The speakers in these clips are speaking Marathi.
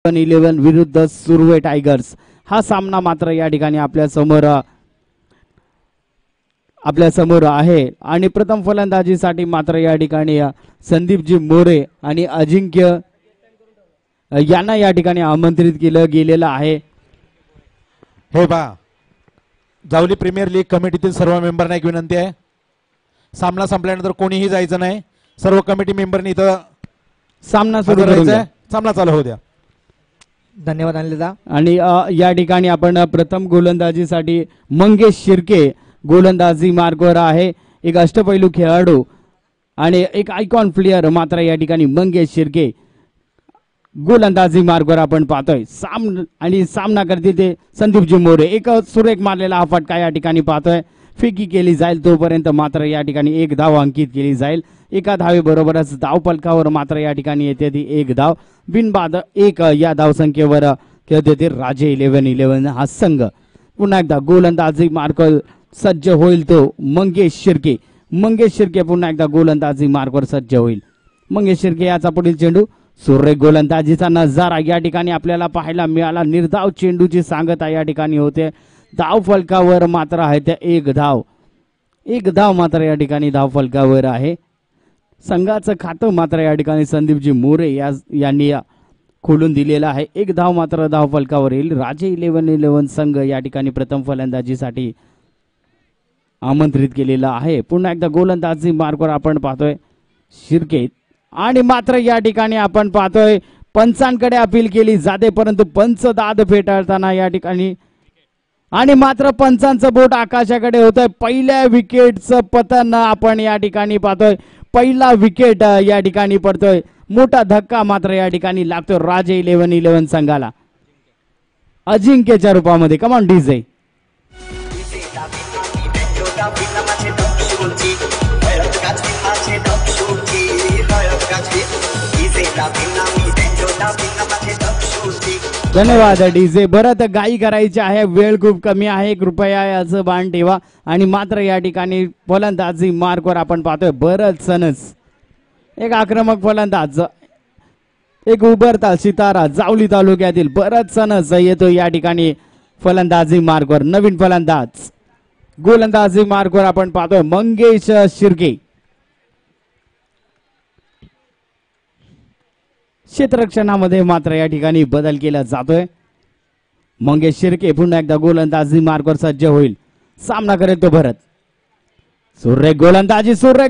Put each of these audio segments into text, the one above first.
11 विरुद्ध सुरवे टायगर्स हा सामना मात्र या ठिकाणी आपल्या समोर आहे आणि प्रथम फलंदाजीसाठी मात्र या ठिकाणी संदीपजी मोरे आणि अजिंक्य यांना या ठिकाणी आमंत्रित केलं गेलेलं आहे। हे पहा जावली प्रीमियर लीग कमिटीतील सर्व मेंबरना एक विनंती आहे, सामना संपल्यानंतर कोणीही जायचं नाही, सर्व कमिटी मेंबरनी इथं सामना सुरू करायचा, सामना चालू होऊ द्या। धन्यवाद अनिलदा। आणि या ठिकाणी आपण प्रथम गोलंदाजीसाठी मंगेश शिर्के गोलंदाजी मार्गवर आहे, एक अष्टपैलू खेळाडू आणि एक आयकॉन प्लेयर मात्र या ठिकाणी मंगेश शिर्के गोलंदाजी मार्गवर आपण पाहतोय। सामना करते ते संदीपजी मोरे, एक सुरेख मारलेला हा फटका या ठिकाणी पाहतोय, फेकी केली जाईल तोपर्यंत मात्र या ठिकाणी एक धाव अंकित केली जाईल। एका धावेबरोबरच धाव फलकावर मात्र या ठिकाणी येते ती एक धाव, बिनबाद एक या धावसंख्येवर खेळते ते राजे 11-11 हा संघ। पुन्हा एकदा गोलंदाजी मार्ग सज्ज होईल तो मंगेश शिर्के पुन्हा एकदा गोलंदाजी मार्गवर सज्ज होईल। मंगेश शिर्के याचा पुढील चेंडू, सुरेख गोलंदाजीचा नजारा या ठिकाणी आपल्याला पाहायला मिळाला। निर्धाव चेंडूची सांगता या ठिकाणी होते, धाव फलकावर मात्र आहे त्या एक धाव मात्र या ठिकाणी धाव फलकावर आहे। संघाचं खातं मात्र या ठिकाणी संदीपजी मोरे यांनी खोलून दिलेलं आहे, एक धाव मात्र धाव फलकावर येईल। राजे 11-11 संघ या ठिकाणी प्रथम फलंदाजीसाठी आमंत्रित केलेला आहे। पुन्हा एकदा गोलंदाजी मार्गवर आपण पाहतोय शिर्के आणि मात्र या ठिकाणी आपण पाहतोय पंचांकडे अपील केली जाते, परंतु पंच दाद फेटाळताना या ठिकाणी आणि मात्र पंचांचं बोट आकाशाकडे होतंय। पहिल्या विकेटचं पतन आपण या ठिकाणी पाहतोय, पहिला विकेट या ठिकाणी पडतोय, मोठा धक्का मात्र या ठिकाणी लागतोय राजे 11-11 संघाला अजिंक्यच्या रूपामध्ये। Come on DJ. धन्यवाद डीजे। बरं गाई करायची आहे, वेळ खूप कमी आहे, कृपया याचं भान ठेवा। आणि मात्र या ठिकाणी फलंदाजी मार्कवर आपण पाहतोय बरंच सनस, एक आक्रमक फलंदाज, एक उभरता सितारा जावली तालुक्यातील बरंच सनस येतो या ठिकाणी फलंदाजी मार्कवर। नवीन फलंदाज गोलंदाजी मार्कवर आपण पाहतोय मंगेश शिर्के। क्षेत्ररक्षणामध्ये मात्र या ठिकाणी बदल केला जातोय, मंगेश शिर्के पुन्हा एकदा गोलंदाजी मार्कवर सज्ज होईल, सामना करेल तो भरत। सुरेख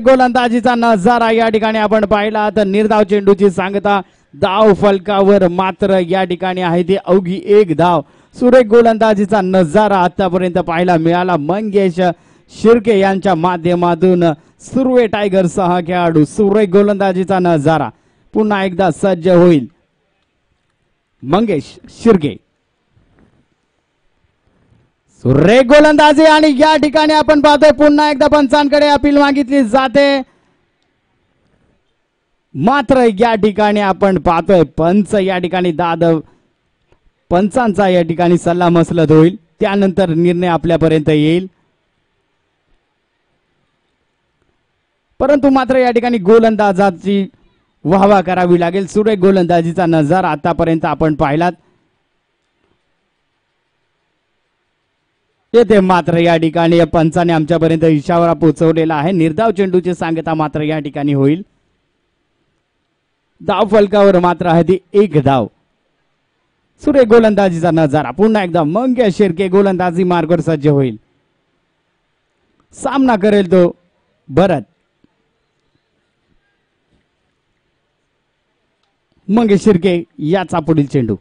गोलंदाजीचा नजारा या ठिकाणी आपण पाहिला तर निर्धाव चेंडूची सांगता, धाव फलकावर मात्र या ठिकाणी आहे ती अवघी एक धाव। सुरेख गोलंदाजीचा नजारा आतापर्यंत पाहायला मिळाला मंगेश शिर्के यांच्या माध्यमातून सुरवे टायगर्स हा खेळाडू। सुरेख गोलंदाजीचा नजारा पुन्हा एकदा सज्ज होईल मंगेश शिर्के, सुरेख गोलंदाजी आणि या ठिकाणी आपण पाहतोय पुन्हा एकदा पंचांकडे अपील मागितली जाते, मात्र या ठिकाणी आपण पाहतोय पंच या ठिकाणी पंचांचा या ठिकाणी सल्ला मसलत होईल, त्यानंतर निर्णय आपल्यापर्यंत येईल। परंतु मात्र या ठिकाणी गोलंदाजाची वाहवा करावी लागेल। सुरेख गोलंदाजीचा नजारा आतापर्यंत आपण पाहिलात, येथे मात्र या ठिकाणी पंचाने आमच्यापर्यंत इशारा पोहोचवलेला आहे। निर्धाव चेंडूची सांगता मात्र या ठिकाणी होईल, धाव फलकावर मात्र आहे ती एक धाव। सुरेख गोलंदाजीचा नजारा पुन्हा एकदा मंगेश शिर्के गोलंदाजी मार्गवर सज्ज होईल, सामना करेल तो भरत। मंगेश शिर्के याचा पुढील चेंडू,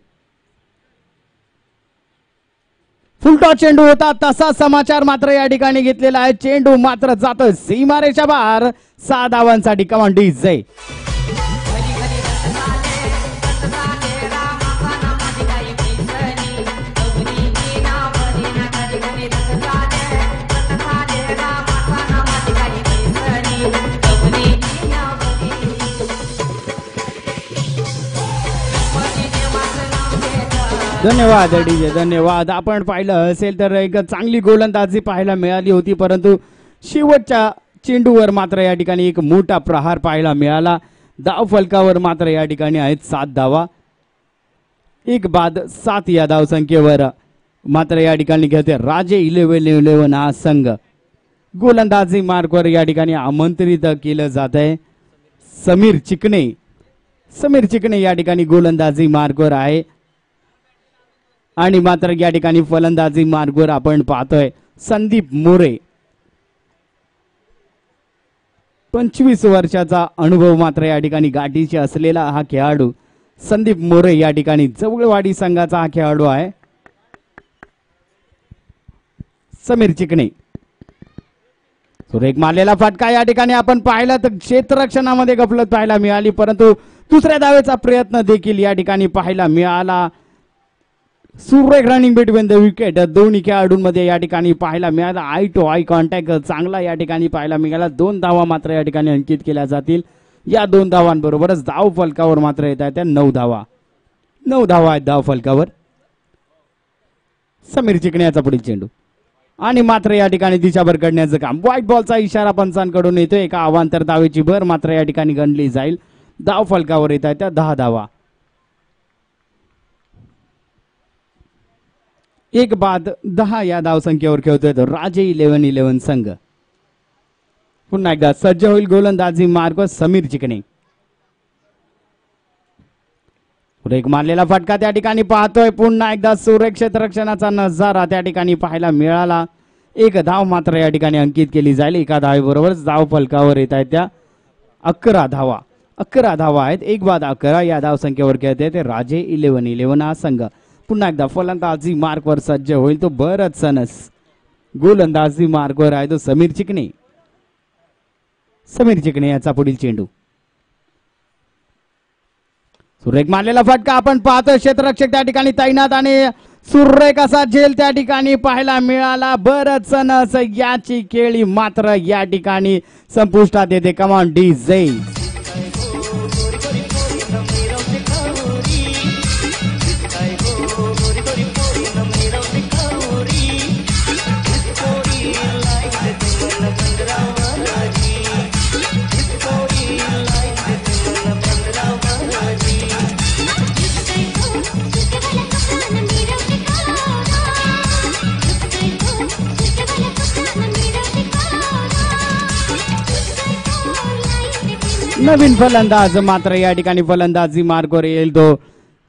फुलटॉस चेंडू होता तसा समाचार मात्र या ठिकाणी घेतलेला आहे, चेंडू मात्र जातोय सीमारेषा बाहेर 6 धावांसाठी। Command DJ. धन्यवाद डीजे, धन्यवाद। आपण पाहिलं असेल तर एक चांगली गोलंदाजी पाहायला मिळाली होती, परंतु शेवटच्या चेंडूवर मात्र या ठिकाणी एक मोठा प्रहार पाहायला मिळाला। धाव फलकावर मात्र या ठिकाणी आहेत 7 धावा। एक बाद 7 या धावसंख्येवर मात्र या ठिकाणी खेळते राजे 11-11 हा संघ. गोलंदाजी मार्कवर या ठिकाणी आमंत्रित केलं जात आहे समीर चिकणे. समीर चिकणे या ठिकाणी गोलंदाजी मार्कवर आहे आणि मात्र या ठिकाणी फलंदाजी मार्कवर आपण पाहतोय संदीप मोरे. 25 वर्षाचा अनुभव मात्र या ठिकाणी गाठीशी असलेला हा खेळाडू संदीप मोरे या ठिकाणी जवळवाडी संघाचा हा खेळाडू आहे. समीर चिकणे सुरेख मारलेला फटका या ठिकाणी आपण पाहिला तर क्षेत्ररक्षणामध्ये गफलत पाहायला मिळाली, परंतु दुसऱ्या धावेचा प्रयत्न देखील या ठिकाणी पाहायला मिळाला. सुरेख रनिंग बिटवीन द विकेट दोन्ही खेळाडूंमध्ये या ठिकाणी पाहायला मिळाला. आय टू आय कॉन्टॅक्ट चांगला या ठिकाणी पाहायला मिळाला. 2 धावा मात्र या ठिकाणी अंकित केल्या जातील. या 2 धावांबरोबरच धाव फलकावर मात्र येत आहेत 9 धावा. 9 धावा आहेत धाव फलकावर. समीर चिकणे याचा पुढील चेंडू आणि मात्र या ठिकाणी दिशाभर काढण्याचं काम. व्हाईट बॉलचा इशारा पंचांकडून येतो. एका अवांतर धावेची भर मात्र या ठिकाणी गणली जाईल. धाव फलकावर येत आहेत 10 धावा. 1 बाद 10 या धावसंख्येवर खेळतोय तो राजे 11-11 संघ. पुन्हा एकदा सज्ज होईल गोलंदाजी मार्ग समीर चिकणे. एक मारलेला फटका त्या ठिकाणी पाहतोय. पुन्हा एकदा सुरेख क्षेत्ररक्षणाचा नजारा त्या ठिकाणी पाहायला मिळाला. 1 धाव मात्र या ठिकाणी अंकित केली जाईल. एका धावेबरोबरच धाव फलकावर येत आहेत त्या 11 धावा. 11 धावा आहेत. 1 बाद 11 या धावसंख्येवर खेळते ते राजे 11-11 हा संघ. पुन्हा एकदा फलंदाजी मार्कवर सज्ज होईल तो बरंच सनस. गोलंदाजी मार्कवर आहे तो समीर चिकणे. समीर चिकणे याचा पुढील चेंडू. सुरेख मारलेला फटका आपण पाहतोय. क्षेत्ररक्षक त्या ठिकाणी तैनात आणि सुरेख असा झेल त्या ठिकाणी पाहायला मिळाला. बरंच सनस याची खेळी मात्र या ठिकाणी संपुष्टात येते. कमान डी जे. नवीन फलंदाज मात्र या ठिकाणी फलंदाजी मार्गवर येईल तो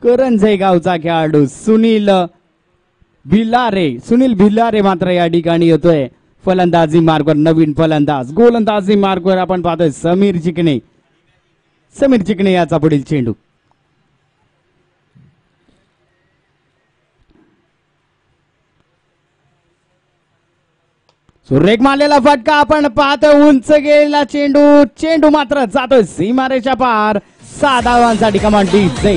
करंजे गावचा खेळाडू सुनील भिलारे. सुनील भिलारे मात्र या ठिकाणी येतोय फलंदाजी मार्गवर. नवीन फलंदाज. गोलंदाजी मार्गवर आपण पाहतोय समीर चिकणे. समीर चिकणे याचा पुढील चेंडू. सुरेख मारलेला फटका आपण पाहतोय. उंच गेलेला चेंडू. चेंडू मात्र जातोय सीमारेषा पार. 6 धावांसाठी कमान डी जे.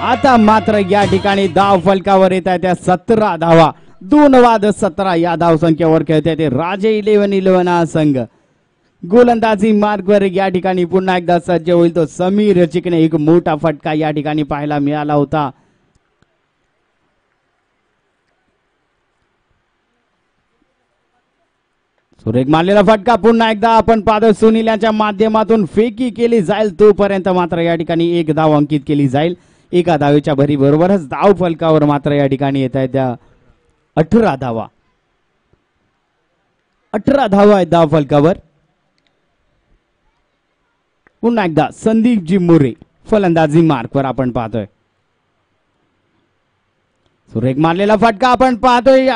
आता मात्र या ठिकाणी धाव फलकावर येत आहे त्या 17 धावा. 2 बाद 17 या धावसंख्येवर खेळत आहे ते राजे 11-11 हा संघ. गोलंदाजी मार्गवर या ठिकाणी पुन्हा एकदा सज्ज होईल तो समीर चिकणे. एक मोठा फटका या ठिकाणी पाहायला मिळाला होता. सुरेख मारलेला फटका पुन्हा एकदा आपण पाहतो. सुनील यांच्या माध्यमातून फेकी केली जाईल तोपर्यंत मात्र या ठिकाणी 1 धाव अंकित केली जाईल. एका धावेच्या भरी बरोबरच धाव फलकावर मात्र या ठिकाणी येत आहे त्या 18 धावा. 18 धावा आहेत धाव फलकावर. पुन्हा एकदा संदीपजी मोरे फलंदाजी मार्कवर आपण पाहतोय. सुरेख मारलेला फटका आपण पाहतोय.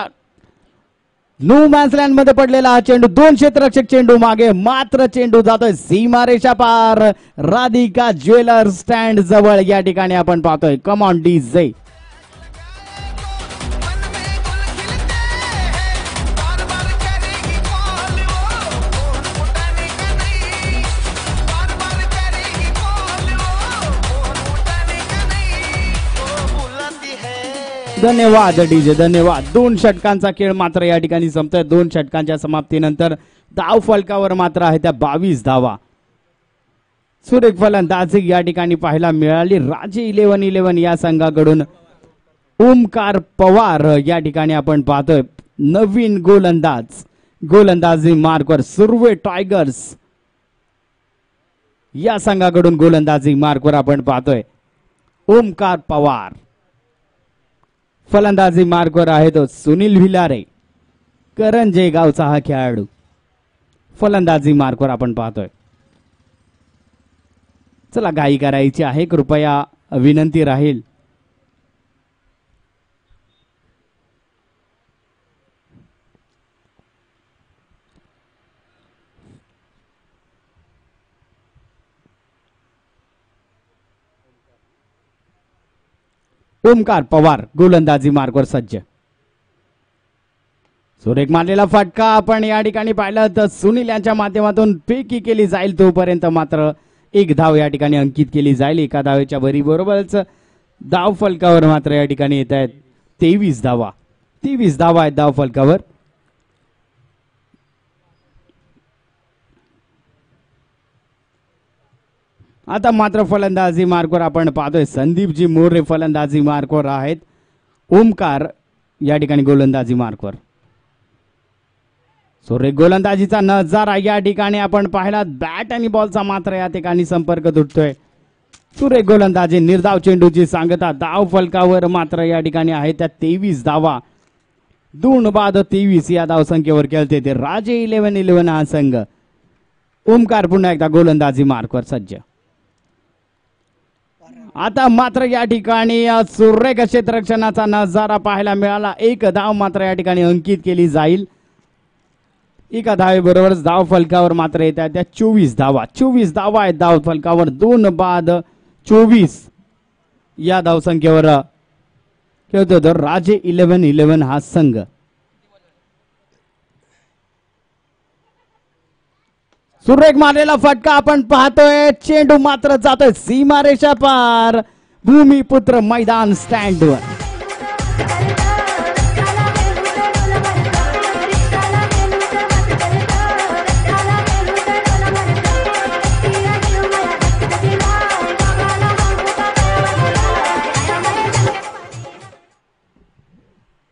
नो मॅन्स लँड मध्ये पडलेला हा चेंडू. 2 क्षेत्ररक्षक चेंडू मागे मात्र चेंडू जातोय सीमारेषा पार. राधिका ज्वेलर स्टँड जवळ या ठिकाणी आपण पाहतोय. Come on D J. धन्यवाद डीजे, धन्यवाद. 2 षटकांचा खेळ मात्र या ठिकाणी संपतोय. 2 षटकांच्या समाप्तीनंतर धाव फलकावर मात्र आहे त्या 22 धावा. सुरेख फलंदाजी या ठिकाणी पाहायला मिळाली. राजे 11-11 या संघाकडून ओमकार पवार या ठिकाणी आपण पाहतोय. नवीन गोलंदाज गोलंदाजी मार्कवर सुर्वे टायगर्स या संघाकडून गोलंदाजी मार्कवर आपण पाहतोय ओमकार पवार. फलंदाजी मार्कवर आहे तो सुनील भिलारे करंजे गावचा हा खेळाडू. फलंदाजी मार्कवर आपण पाहतोय. चला घाई करायची आहे, कृपया विनंती राहील. ओमकार पवार गोलंदाजी मार्कवर सज्ज. सुरेख मारलेला फटका आपण या ठिकाणी पाहिलं तर सुनील यांच्या माध्यमातून फेकी केली जाईल, तोपर्यंत मात्र एक धाव या ठिकाणी अंकित केली जाईल. एका धावेच्या भरी बरोबरच धाव फलकावर मात्र या ठिकाणी येत आहेत 23 धावा. 23 धावा आहेत धाव फलकावर. आता मात्र फलंदाजी मार्कवर आपण पाहतोय संदीपजी मोरे फलंदाजी मार्कवर आहेत. ओमकार या ठिकाणी गोलंदाजी मार्कवर. सुरेख गोलंदाजीचा नजारा या ठिकाणी आपण पाहिला. बॅट आणि बॉलचा मात्र या ठिकाणी संपर्क तुटतोय. सुरेख गोलंदाजी निर्धाव चेंडूची सांगता. धाव फलकावर मात्र या ठिकाणी आहे त्या 23 धावा. 2 बाद 23 या धाव संख्येवर खेळते ते राजे 11-11 हा संघ. ओमकार पुन्हा एकदा गोलंदाजी मार्कवर सज्ज. आता मात्र या ठिकाणी सुरेख क्षेत्ररक्षणाचा नजारा पाहायला मिळाला. एक धाव मात्र या ठिकाणी अंकित केली जाईल. एका धावेबरोबरच धाव फलकावर मात्र येत आहेत त्या 24 धावा. 24 धावा आहेत धाव फलकावर. 2 बाद 24 या धाव संख्येवर खेळतो तर राजे 11-11 हा संघ. सुरेख मारलेला फटका आपण पाहतोय. चेंडू मात्र जातोय सीमारेषा पार. भूमिपुत्र मैदान स्टँडवर.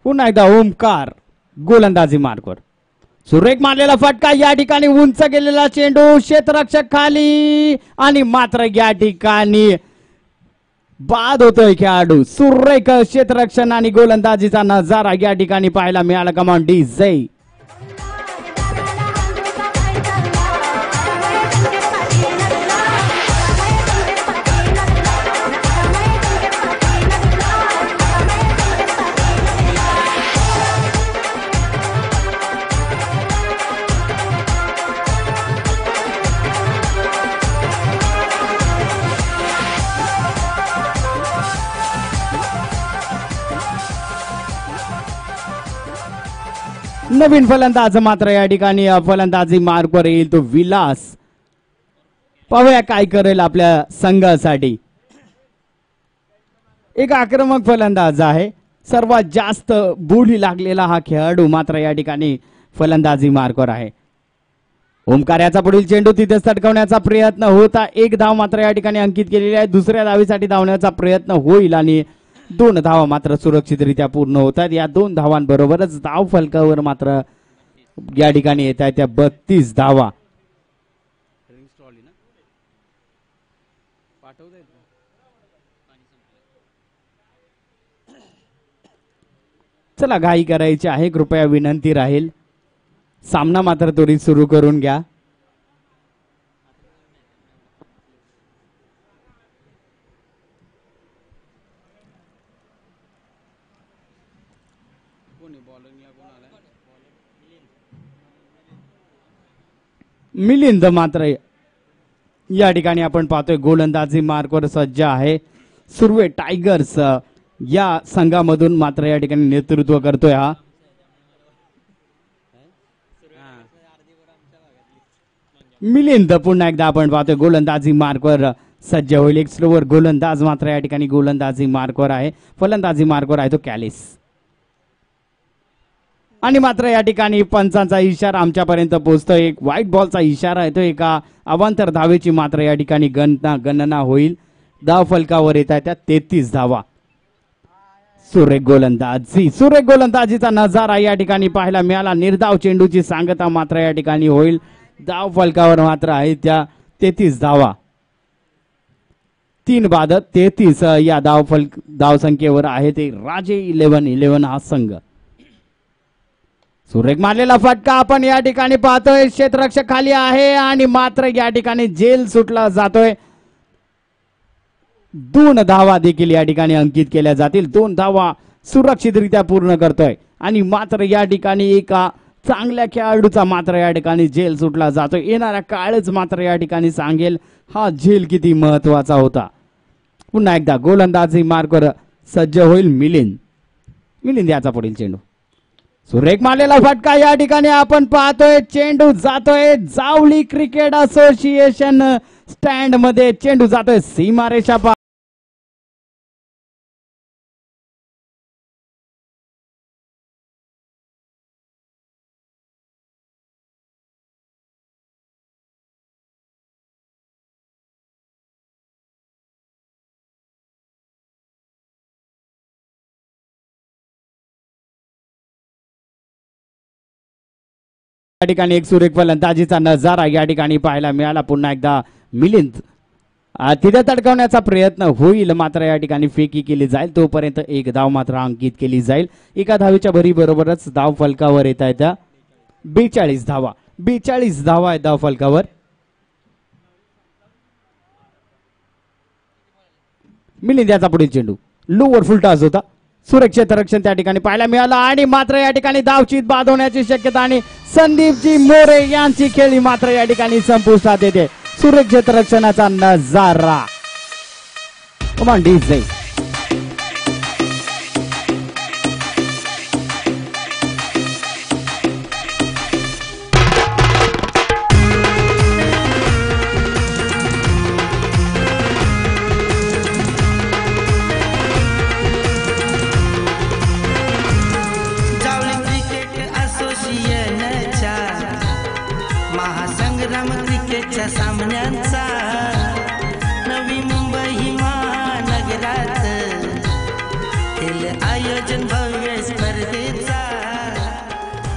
पुन्हा एकदा ओमकार गोलंदाजी मार्कवर. सुरेख मारलेला फटका या ठिकाणी उंच गेलेला चेंडू क्षेत्ररक्षक खाली आणि मात्र या ठिकाणी बाद होतोय खेळाडू. सुरेख क्षेत्ररक्षण आणि गोलंदाजीचा नजारा या ठिकाणी पाहायला मिळाला. कमांड डी जय. नवीन फलंदाज मात्र या ठिकाणी फलंदाजी मार्कवर येईल तो विलास. पाहूया काय करेल आपल्या संघासाठी. एक आक्रमक फलंदाज आहे. सर्वात जास्त बोली लागलेला हा खेळाडू मात्र या ठिकाणी फलंदाजी मार्कवर आहे. ओमकार याचा पुढील चेंडू तिथेच तडकवण्याचा प्रयत्न होता. एक धाव मात्र या ठिकाणी अंकित केलेली आहे. दुसऱ्या धावीसाठी धावण्याचा प्रयत्न होईल आणि 2 धावा मात्र सुरक्षितरित्या पूर्ण होतात. या 2 धावांबरोबरच धाव फलकावर मात्र या ठिकाणी येत आहेत त्या 32 धावा. चला घाई करायची आहे, कृपया विनंती राहील. सामना मात्र त्वरित सुरू करून घ्या. मिलिंद मात्र या ठिकाणी आपण पाहतोय गोलंदाजी मार्कवर सज्ज आहे. सुर्वे टायगर्स या संघामधून मात्र या ठिकाणी नेतृत्व करतोय हा. मिलिंद पुन्हा एकदा आपण पाहतोय गोलंदाजी मार्कवर सज्ज होईल. एक स्लोवर गोलंदाज मात्र या ठिकाणी गोलंदाजी मार्कवर आहे. फलंदाजी मार्कवर आहे तो कॅलिस. आणि मात्र या ठिकाणी पंचांचा इशारा आमच्यापर्यंत पोहोचतोय. एक व्हाईट बॉलचा इशारा येतो. एका अवांतर धावेची मात्र या ठिकाणी गणना होईल. धाव फलकावर येत आहे त्या 33 धावा. सुरेख गोलंदाजीचा नजारा या ठिकाणी पाहायला मिळाला. निर्धाव चेंडूची सांगता मात्र या ठिकाणी होईल. धाव फलकावर मात्र आहे त्या 33 धावा. 3 बाद 33 या धाव संख्येवर आहे ते राजे 11 हा संघ. सुरेख मारलेला फटका आपण या ठिकाणी पाहतोय. क्षेत्ररक्षक खाली आहे आणि मात्र या ठिकाणी जेल सुटला जातोय. 2 धावा देखील या ठिकाणी अंकित केल्या जातील. 2 धावा सुरक्षितरित्या पूर्ण करतोय आणि मात्र या ठिकाणी एका चांगल्या खेळाडूचा मात्र या ठिकाणी जेल सुटला जातोय. येणारा काळच मात्र या ठिकाणी सांगेल हा जेल किती महत्वाचा होता. पुन्हा एकदा गोलंदाजी मार्कवर सज्ज होईल मिलिंद याचा पुढील चेंडू. सुरेख मारलेला फटका या ठिकाणी आपण पाहतोय. चेंडू जातोय जावली क्रिकेट असोसिएशन स्टँड मध्ये. चेंडू जातोय सीमारेषा पार. या ठिकाणी एक सुरेख फलंदाजीचा नजारा या ठिकाणी पाहायला मिळाला. पुन्हा एकदा मिलिंद तिथे तडकवण्याचा प्रयत्न होईल मात्र या ठिकाणी फेकी केली जाईल. तोपर्यंत 1 धाव मात्र अंकित केली जाईल. एका धावेच्या भरी बरोबरच धाव फलकावर येत आहेत 42 धावा. 42 धावा आहेत धाव फलकावर. मिलिंद याचा पुढील चेंडू लोवर फुल टॉस होता. सुरक्षित रक्षण त्या ठिकाणी पाहायला मिळालं आणि मात्र या ठिकाणी धावचीत बाद होण्याची शक्यता आणि संदीपजी मोरे यांची खेळी मात्र या ठिकाणी संपुष्टात येते. सुरक्षित रक्षणाचा नजारा. कमान डीजे. सामन्यांचा नवी मुंबई महानगरात केलं आयोजन भव्य स्पर्धेचा.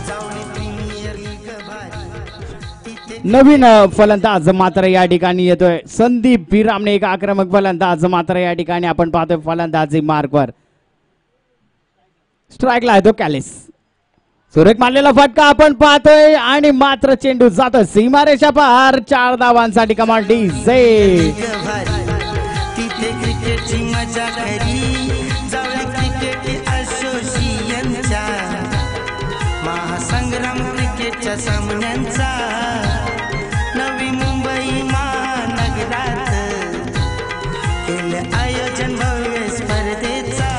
जावली प्रीमियर लीग भारी. नवीन फलंदाज मात्र या ठिकाणी येतोय संदीप बिरामणे. एक आक्रमक फलंदाज मात्र या ठिकाणी आपण पाहतोय फलंदाजी मार्कवर. स्ट्राईकला आहे तो कॅलिस. सुरेख मारलेला फटका आपण पाहतोय आणि मात्र चेंडू जातोय सीमारेषा पार. 4 धावांसाठी कमाल डीजे. तिथे क्रिकेटची मजा खरी. जावली क्रिकेट असोसिएशनच्या महासंग्राम क्रिकेटच्या सामन्यांचा नवी मुंबई महानगरात केलं आयोजन भव्य स्पर्धेचा.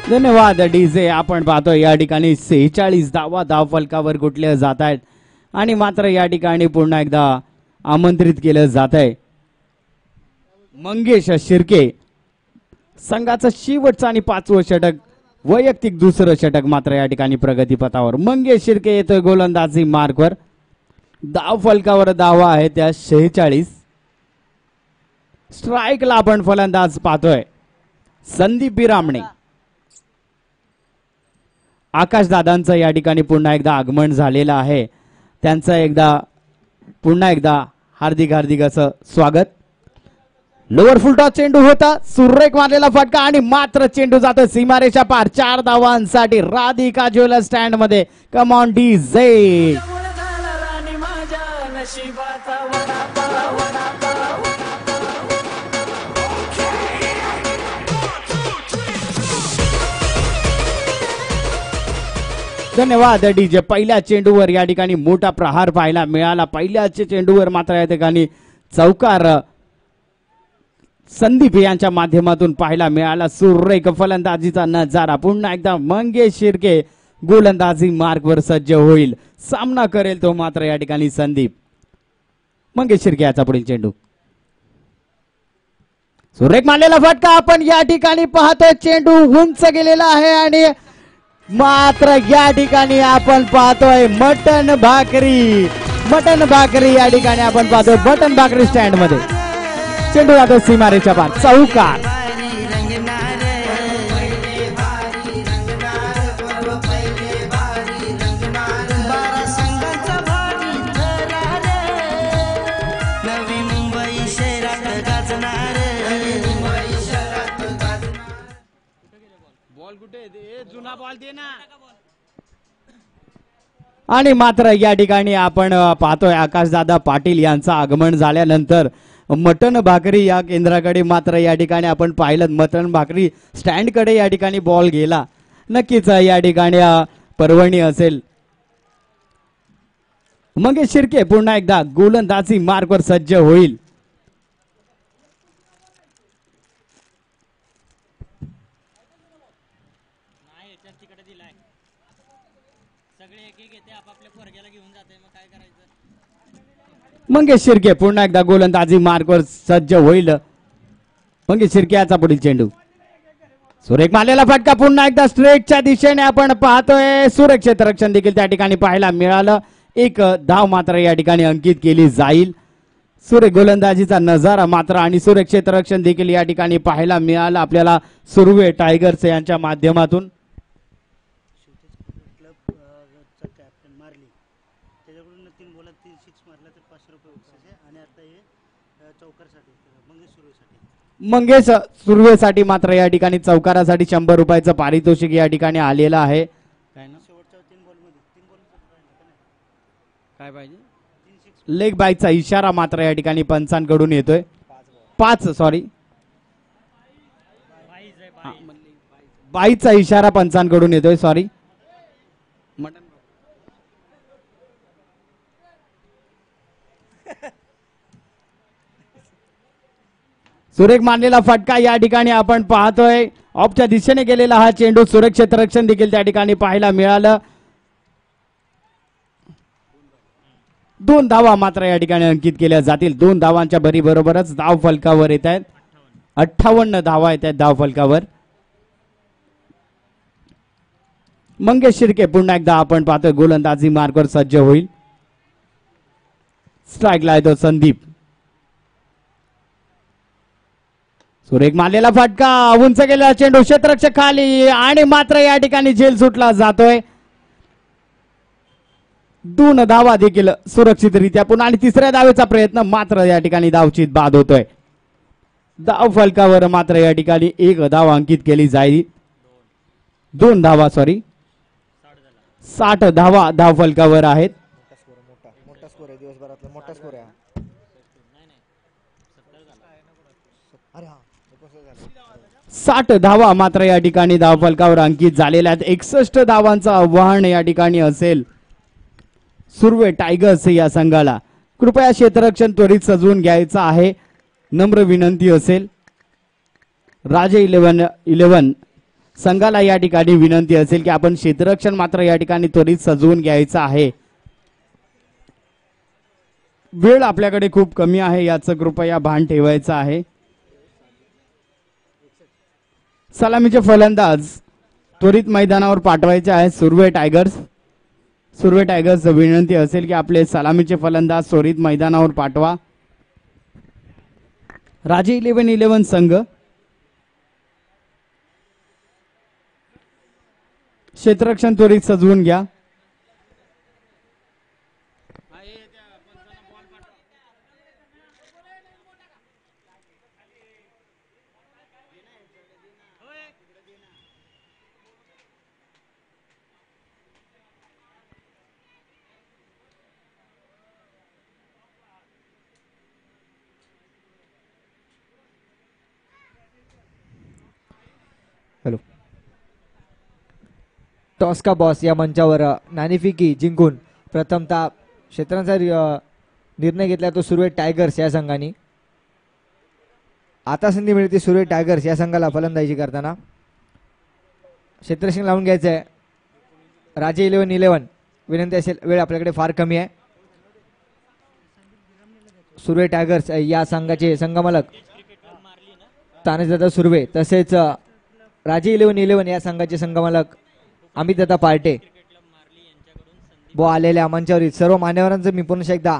धन्यवाद डीजे. आपण पाहतोय या ठिकाणी 46 धावा धाव फलकावर कुठले जात आहेत आणि मात्र या ठिकाणी पुन्हा एकदा आमंत्रित केलं जात आहे मंगेश शिर्के. संघाचं शेवटचं आणि 5वं षटक, वैयक्तिक 2रं षटक मात्र या ठिकाणी प्रगतीपथावर. मंगेश शिर्के येतोय गोलंदाजी मार्कवर. धाव फलकावर धावा आहे त्या 46. स्ट्राईकला आपण फलंदाज पाहतोय संदीप बिरामणे. आकाश दादांचं या ठिकाणी पुन्हा एकदा आगमन झालेलं आहे. त्यांचं पुन्हा एकदा हार्दिक असं स्वागत. लोअर फुल टॉस चेंडू होता. सुरेख मारलेला फटका आणि मात्र चेंडू जातो सीमारेषा पार. 4 धावांसाठी राधिका ज्वेलर्स स्टँड मध्ये. कम ऑन डीजे. धन्यवाद डीजे. पहिल्या चेंडूवर या ठिकाणी मोठा प्रहार पाहायला मिळाला. पहिल्याच चेंडूवर मात्र या ठिकाणी चौकार संदीप यांच्या माध्यमातून पाहायला मिळाला. सुरेख फलंदाजीचा नजारा. पुन्हा एकदा मंगेश शिर्के गोलंदाजी मार्कवर सज्ज होईल. सामना करेल तो मात्र या ठिकाणी संदीप. मंगेश शिर्के याचा पुढील चेंडू. सुरेख मारलेला फटका आपण या ठिकाणी पाहतोय. चेंडू उंच गेलेला आहे आणि मात्र या ठिकाणी आपण पाहतोय मटन भाकरी या ठिकाणी आपण पाहतोय मटन भाकरी स्टँड मध्ये. चेंडू जातो सीमारेच्या पार, चौकार. भारी रंगणार बारा संघाचा भारी थरार नवी मुंबई शहरात गाजणार. आणि मात्र या ठिकाणी आपण पाहतोय आकाशदादा पाटील यांचं आगमन झाल्यानंतर मटण भाकरी या केंद्राकडे मात्र या ठिकाणी आपण पाहिलं, मटण भाकरी स्टँड कडे या ठिकाणी बॉल गेला. नक्कीच या ठिकाणी पर्वणी असेल. मंगेश शिर्के पुन्हा एकदा गोलंदाजी मार्कवर सज्ज होईल. मंगेश शिर्के पुन्हा एकदा गोलंदाजी मार्कवर सज्ज होईल. मंगेश शिर्के याचा पुढील चेंडू, सुरेख मारलेला फटका पुन्हा एकदा स्ट्रेटच्या दिशेने आपण पाहतोय. सुरेख क्षेत्ररक्षण देखील त्या ठिकाणी पाहायला मिळालं. एक धाव मात्र या ठिकाणी अंकित केली जाईल. सुरेख गोलंदाजीचा नजारा मात्र आणि सुरेख क्षेत्ररक्षण देखील या ठिकाणी पाहायला मिळालं आपल्याला सुर्वे टायगर्स यांच्या माध्यमातून. कॅप्टन मारली त्याच्याकडून 3 बॉलात 3 6 मारला तर 500 रुपये बक्षीस आहे. आणि आता हे चौकारसाठी मंगेश सुर्वेसाठी मंगेश सुर्वेसाठी मात्र या ठिकाणी चौकारासाठी 100 रुपयाचं पारितोषिक या ठिकाणी आलेलं आहे. काय ना शेवटच्या 3 बॉलमध्ये 3 बॉल काय पाहिजे, लेग बायचा इशारा मात्र या ठिकाणी पंचांकडून येतोय. 5 सॉरी बाईचा इशारा पंचांकडून येतोय. सॉरी सुरेख मारलेला फटका या ठिकाणी आपण पाहतोय. ऑफच्या दिशेने गेलेला हा चेंडू सुरेख क्षेत्ररक्षण देखील त्या ठिकाणी पाहायला मिळालं. 2 धावा मात्र या ठिकाणी अंकित केल्या जातील. 2 धावांच्या भरी बरोबरच धाव फलकावर येत आहेत. 58 धावा येत आहेत धाव फलकावर. मंगेश शिर्के पुन्हा एकदा आपण पाहतोय गोलंदाजी मार्कवर सज्ज होईल. स्ट्राईकला येतो संदीप. सुरेख मारलेला फटका, उंच गेलेला चेंडू क्षेत्ररक्षक खाली आणि मात्र या ठिकाणी झेल सुटला जातोय. 2 धावा देखील सुरक्षितरित्या पुन्हा आणि 3ऱ्या धावेचा प्रयत्न मात्र या ठिकाणी धावचीत बाद होतोय. धाव फलकावर मात्र या ठिकाणी 1 धाव अंकित केली जाईल. 2 धावा सॉरी 60 धावा धाव फलकावर आहेत. मोठा स्कोर आहे दिवसभरातला मोठा स्कोर आहे. अरे हा 60 धावा मात्र या ठिकाणी धाव फलकावर अंकित झालेल्या आहेत. 61 धावांचं आव्हान या ठिकाणी असेल सुर्वे टायगर्स या संघाला. कृपया क्षेत्ररक्षण त्वरित सजवून घ्यायचं आहे, नम्र विनंती असेल. राजे 11 संघाला या ठिकाणी विनंती असेल की आपण क्षेत्ररक्षण मात्र या ठिकाणी त्वरित सजवून घ्यायचं आहे. वेळ आपल्याकडे खूप कमी आहे याचं कृपया भान ठेवायचं आहे. सलामीचे फलंदाज त्वरित मैदानावर पाठवायचे आहेत सुर्वे टायगर्स. सुर्वे टायगर्स विनंती असेल की आपले सलामीचे फलंदाज त्वरित मैदानावर पाठवा. राजे 11 संघ क्षेत्ररक्षण त्वरित सजवून घ्या. हॅलो. टॉस का बॉस या मंचावर नाणेफेकी जिंकून प्रथमतः क्षेत्रांचा निर्णय घेतला तो सुर्वे टायगर्स या संघाने. आता संधी मिळते सुर्वे टायगर्स या संघाला फलंदाजी करताना. क्षेत्ररक्षण लावून घ्यायचं आहे. राजे 11 विनंती असेल, वेळ आपल्याकडे फार कमी आहे. सुर्वे टायगर्स या संघाचे संघमालक तानेशदादा सुर्वे तसेच राजे 11 या संघाचे संघमालक अमितदादा पार्टे व आलेल्या मंचावरील सर्व मान्यवरांचं मी पुन्हा एकदा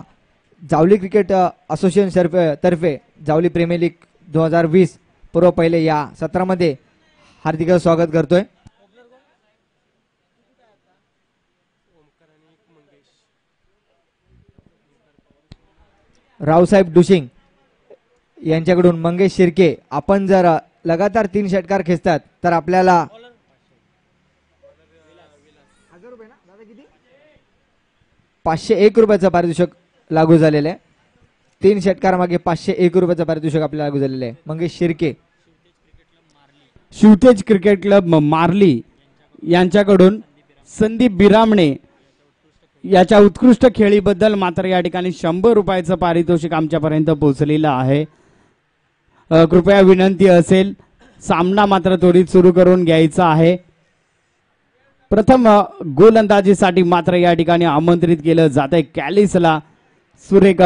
जावली क्रिकेट असोसिएशन तर्फे जावली प्रीमियर लीग 2020 पूर्व पहिले या सत्रामध्ये हार्दिक स्वागत करतोय. रावसाहेब डुशिंग यांच्याकडून मंगेश शिर्के, आपण जर लगातार 3 षटकार खेचतात तर आपल्याला 501 रुपयाचं पारितोषिक लागू झालेलं आहे. 3 षटकार मागे 501 रुपयाचं पारितोषिक आपल्याला लागू झालेलं आहे. Mangesh Shirke, Shivtej cricket club Marley यांच्याकडून संदीप बिरामणे याच्या उत्कृष्ट खेळीबद्दल मात्र या ठिकाणी 100 रुपयाचं पारितोषिक आमच्यापर्यंत पोहोचलेलं आहे. कृपया विनंती असेल, सामना मात्र त्वरित सुरू करून घ्यायचा आहे. प्रथम गोलंदाजीसाठी मात्र या ठिकाणी आमंत्रित केलं जातंय कॅलिसला. सुरेख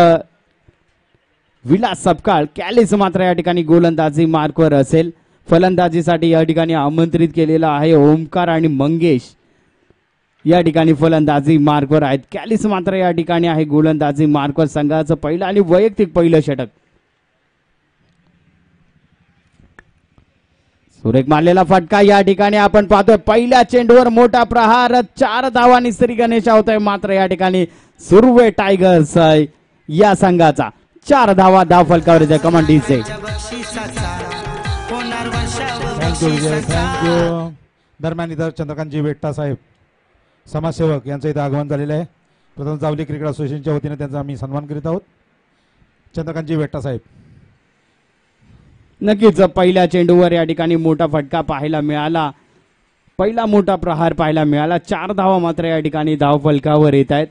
विलास सपकाळ कॅलिस मात्र या ठिकाणी गोलंदाजी मार्कवर असेल. फलंदाजीसाठी या ठिकाणी आमंत्रित केलेलं आहे ओमकार आणि मंगेश या ठिकाणी फलंदाजी मार्कवर आहेत. कॅलिस मात्र या ठिकाणी आहे गोलंदाजी मार्कवर. संघाचं पहिलं आणि वैयक्तिक पहिलं षटक. सुरेख मारलेला फटका या ठिकाणी आपण पाहतोय. पहिल्या चेंडूवर मोठा प्रहार, 4 धावांनी श्री गणेश होतोय. मात्र या ठिकाणी सुर्वे टायगर्स या संघाचा 4 धावा धाव फलकावर कमांडीचे. थँक्यू. दरम्यान इथं चंद्रकांतजी वेट्टा साहेब समाजसेवक यांचं इथं आगमन झालेलं आहे. प्रथम जावली क्रिकेट असोसिएशनच्या वतीने त्यांचा आम्ही सन्मान करीत आहोत. चंद्रकांतजी वेट्टा साहेब. नक्कीच पहिल्या चेंडूवर या ठिकाणी मोठा फटका पाहायला मिळाला. पहिला मोठा प्रहार पाहायला मिळाला. 4 धावा मात्र या ठिकाणी धाव फलकावर येत आहेत.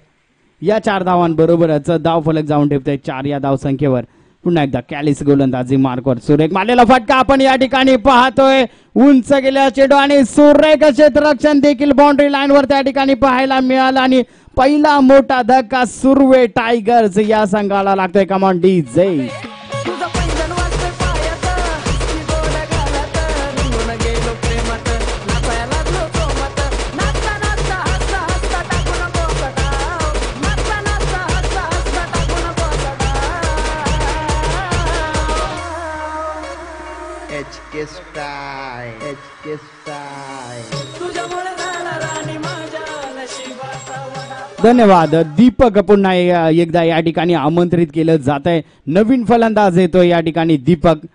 या 4 धावांबरोबरच धाव फलक जाऊन ठेवतोय 4 या धाव संख्येवर. पुन्हा एकदा कॅलिस गोलंदाजी मार्कवर. सुरेख मारलेला फटका आपण या ठिकाणी पाहतोय. उंच गेल्या चेंडू आणि सुरेख क्षेत्ररक्षण देखील बाउंड्री लाईन वर त्या ठिकाणी पाहायला मिळाला आणि पहिला मोठा धक्का सुर्वे टायगर्स या संघाला लागतोय. कमान डी जय. धन्यवाद. दीपक पुन्हा एकदा या ठिकाणी आमंत्रित केलं जात आहे. नवीन फलंदाज येतो या ठिकाणी दीपक.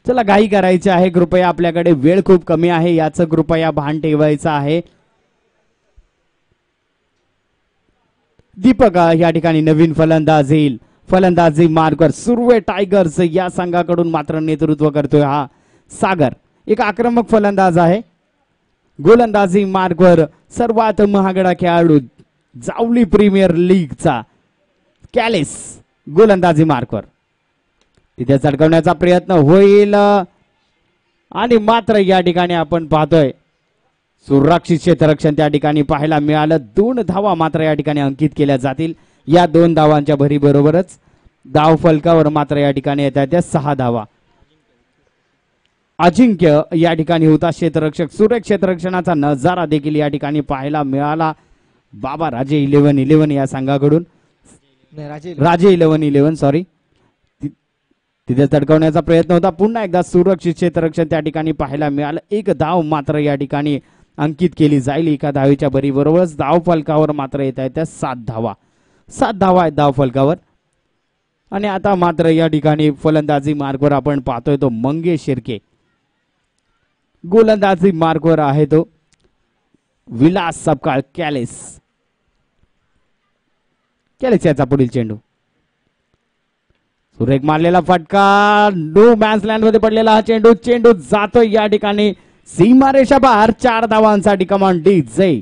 चला घाई करायची आहे, कृपया आपल्याकडे वेळ खूप कमी आहे याचं कृपया भान ठेवायचं आहे. दीपक या ठिकाणी नवीन फलंदाज येईल. फलंदाजी मार्कवर सुर्वे टायगर्स या संघाकडून मात्र नेतृत्व करतोय हा सागर. एक आक्रमक फलंदाज आहे. गोलंदाजी मार्कवर सर्वात महागडा खेळाडू जावली प्रीमियर लीगचा कॅलिस गोलंदाजी मार्कवर. तिथे चढकवण्याचा प्रयत्न होईल आणि मात्र या ठिकाणी आपण पाहतोय सुरक्षित क्षेत्ररक्षण त्या ठिकाणी पाहायला मिळालं. 2 धावा मात्र या ठिकाणी अंकित केल्या जातील. या 2 धावांच्या भरीबरोबरच धाव फलकावर मात्र या ठिकाणी येत आहेत 6 धावा. अजिंक्य या ठिकाणी होता क्षेत्ररक्षक. सुरेख क्षेत्ररक्षणाचा नजारा देखील या ठिकाणी पाहायला मिळाला. बाबा राजे 11-11 या संघाकडून. राजे 11-11 सॉरी. तिथे तडकवण्याचा प्रयत्न होता. पुन्हा एकदा सुरक्षित क्षेत्ररक्षण त्या ठिकाणी पाहायला मिळालं. 1 धाव मात्र या ठिकाणी अंकित केली जाईल. 1 धावेच्या भरीबरोबरच धाव फलकावर मात्र येत आहेत 7 धावा. 7 धावा आहेत धाव फलकावर. आणि आता मात्र या ठिकाणी फलंदाजी मार्कवर आपण पाहतोय तो मंगेश शिर्के. गोलंदाजी मार्कवर आहे तो विलास सपकाळ कॅलिस. कॅलिस याचा पुढील चेंडू. सुरेख मारलेला फटका. नो मॅन्स लँड मध्ये पडलेला हा चेंडू. चेंडू जातोय या ठिकाणी सीमारेषा बाहेर. 4 धावांसाठी कमान डी जय.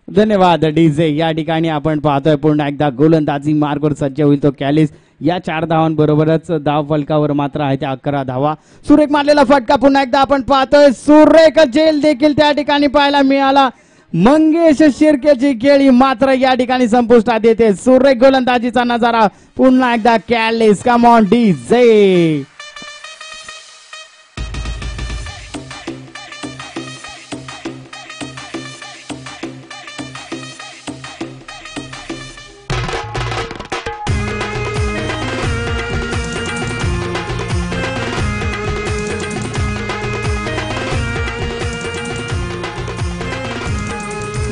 धन्यवाद डीजे. या ठिकाणी आपण पाहतोय पुन्हा एकदा गोलंदाजी मार्गवर सज्ज होईल तो कॅलिस. या 4 धावांबरोबरच धाव फलकावर मात्र आहे त्या 11 धावा. सुरेख मारलेला फटका पुन्हा एकदा आपण पाहतोय. सुरेख झेल देखील त्या ठिकाणी पाहायला मिळाला. मंगेश शिर्केची खेळी मात्र या ठिकाणी संपुष्टात येते. सुरेख गोलंदाजीचा नजारा पुन्हा एकदा Kallis. Come on DJ.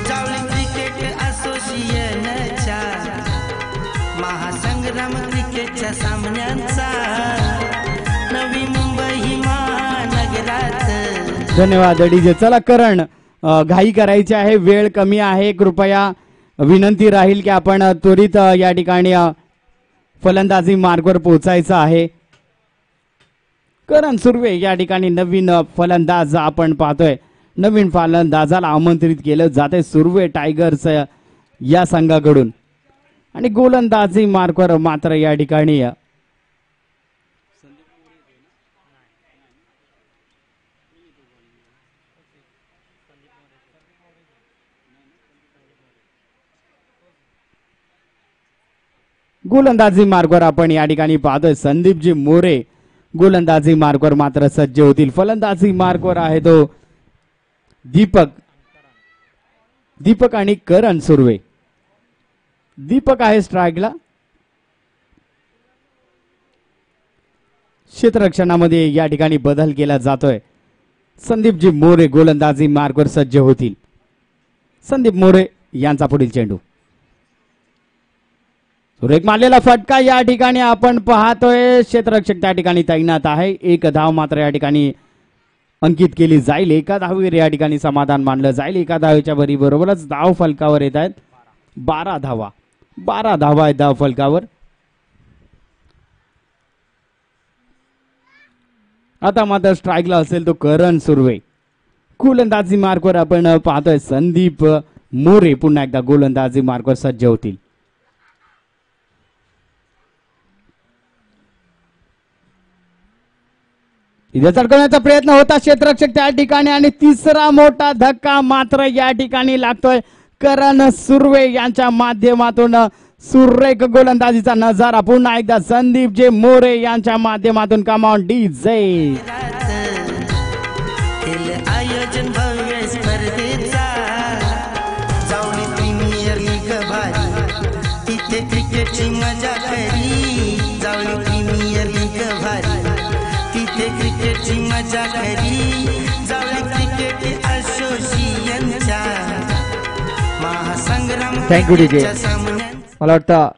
Javali cricket असोसिएशनच्या महासंग्राम क्रिकेटच्या सामन्यांचा नवी मुंबई महानगरात. धन्यवाद डीजे. चला करण, घाई करायची आहे, वेळ कमी आहे. कृपया विनंती राहील की आपण त्वरित या ठिकाणी फलंदाजी मार्गवर पोहोचायचं आहे. करण सुर्वे या ठिकाणी नवीन फलंदाज आपण पाहतोय. नवीन फलंदाजाला आमंत्रित केलं जाते सुर्वे टायगर्स या संघाकडून. आणि गोलंदाजी मार्गवर मात्र या ठिकाणी गोलंदाजी मार्गवर आपण या ठिकाणी पाहतोय संदीपजी मोरे गोलंदाजी मार्गवर मात्र सज्ज होतील. फलंदाजी मार्गवर आहे तो दीपक आणि करण सुर्वे. दीपक आहे स्ट्राईकला. क्षेत्ररक्षणामध्ये या ठिकाणी बदल केला जातोय. संदीपजी मोरे गोलंदाजी मार्गवर सज्ज होतील. संदीप मोरे यांचा पुढील चेंडू. सुरेख मारलेला फटका या ठिकाणी आपण पाहतोय. क्षेत्ररक्षक त्या ठिकाणी तैनात आहे. 1 धाव मात्र या ठिकाणी अंकित केली जाईल. 1 धावीवर या ठिकाणी समाधान मानलं जाईल. 1 धावेच्या भरी बरोबरच धाव फलकावर येत आहेत 12 धावा. 12 धावा आहेत धाव फलकावर. आता मात्र स्ट्राईकला असेल तो करण सुर्वे. गोलंदाजी मार्गवर आपण पाहतोय संदीप मोरे पुन्हा एकदा गोलंदाजी मार्गवर सज्ज होतील. इथे चढकवण्याचा प्रयत्न होता क्षेत्ररक्षक त्या ठिकाणी आणि तिसरा मोठा धक्का मात्र या ठिकाणी लागतोय. करण सुर्वे यांच्या माध्यमातून सुरेख गोलंदाजीचा नजारा पुन्हा एकदा संदीपजी मोरे यांच्या माध्यमातून. कम ऑन डीजे. आयोजन भव्य स्पर्धेचा जावळी प्रीमियर लीग भारी तिथे क्रिकेटची मजा खरी. जावळी प्रीमियर लीग भारी तिथे क्रिकेटची मजा खरी. जावळी क्रिकेट असोसिएशनच्या महासंग्राम थँक्यू डीजे. क्रिकेटच्या सामन्यांचा मला वाटतं